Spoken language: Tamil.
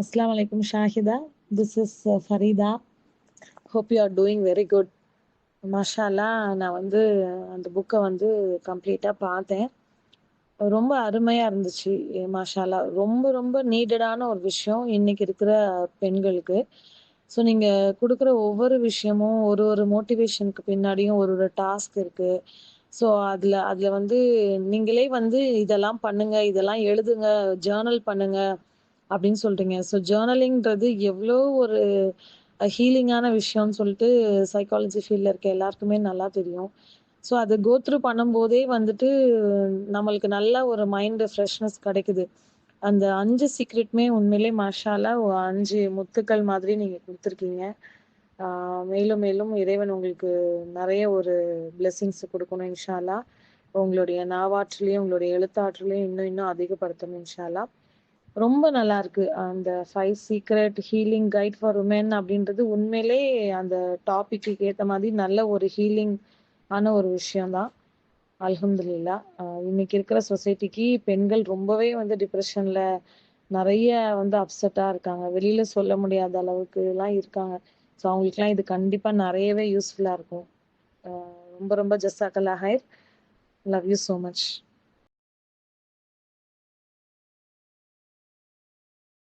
Assalamu alaikum, Shahida. This is Farida. Hope you are doing very good. மாஷால்லா நான் வந்து அந்த புக்கை வந்து கம்ப்ளீட்டாக பார்த்தேன். ரொம்ப அருமையாக இருந்துச்சு. மாஷால்லா ரொம்ப ரொம்ப நீடடான ஒரு விஷயம் இன்னைக்கு இருக்கிற பெண்களுக்கு. ஸோ நீங்கள் கொடுக்குற ஒவ்வொரு விஷயமும் ஒரு ஒரு மோட்டிவேஷனுக்கு பின்னாடியும் ஒரு ஒரு டாஸ்க் இருக்குது. ஸோ அதில் அதில் வந்து நீங்களே வந்து இதெல்லாம் பண்ணுங்க, இதெல்லாம் எழுதுங்க, ஜேர்னல் பண்ணுங்க அப்படின்னு சொல்றீங்க. ஸோ ஜேர்னலிங்ன்றது எவ்வளோ ஒரு ஹீலிங்கான விஷயம்னு சொல்லிட்டு சைக்காலஜி ஃபீல்ட்ல இருக்க எல்லாருக்குமே நல்லா தெரியும். ஸோ அத கோ த்ரூ பண்ணும்போதே வந்துட்டு நம்மளுக்கு நல்ல ஒரு மைண்ட் ஃப்ரெஷ்னஸ் கிடைக்குது. அந்த 5 சீக்ரெட்டுமே உண்மையிலே மாஷாஅல்லா 5 முத்துக்கள் மாதிரி நீங்க குடுத்துருக்கீங்க. ஆ மேலும் மேலும் இறைவன் உங்களுக்கு நெறைய ஒரு பிளெஸ்ஸிங்ஸ் குடுக்கணும் இன்ஷா அல்லாஹ். உங்களுடைய நாவாற்றலையும், உங்களுடைய எழுத்தாற்றலையும் இன்னும் இன்னும் அதிகப்படுத்தணும் இன்ஷா அல்லாஹ். ரொம்ப நல்லா இருக்கு. அந்த 5 secret healing guide for women அப்படின்றது உண்மையிலே அந்த டாபிக்குக்கு ஏத்த மாதிரி நல்ல ஒரு ஹீலிங் ஆன ஒரு விஷயம் தான். அல்ஹம்துலில்லாஹ். இன்னைக்கு இருக்கிற சொசைட்டிக்கு பெண்கள் ரொம்பவே வந்து டிப்ரஷன்ல நெறைய வந்து அப்செட்டா இருக்காங்க. வெளியில சொல்ல முடியாத அளவுக்குலாம் இருக்காங்க. ஸோ அவங்களுக்குலாம் இது கண்டிப்பா நெறையவே யூஸ்ஃபுல்லா இருக்கும். ரொம்ப ரொம்ப ஜஸாக்கல்லாஹ் ஹைர். Love you so much.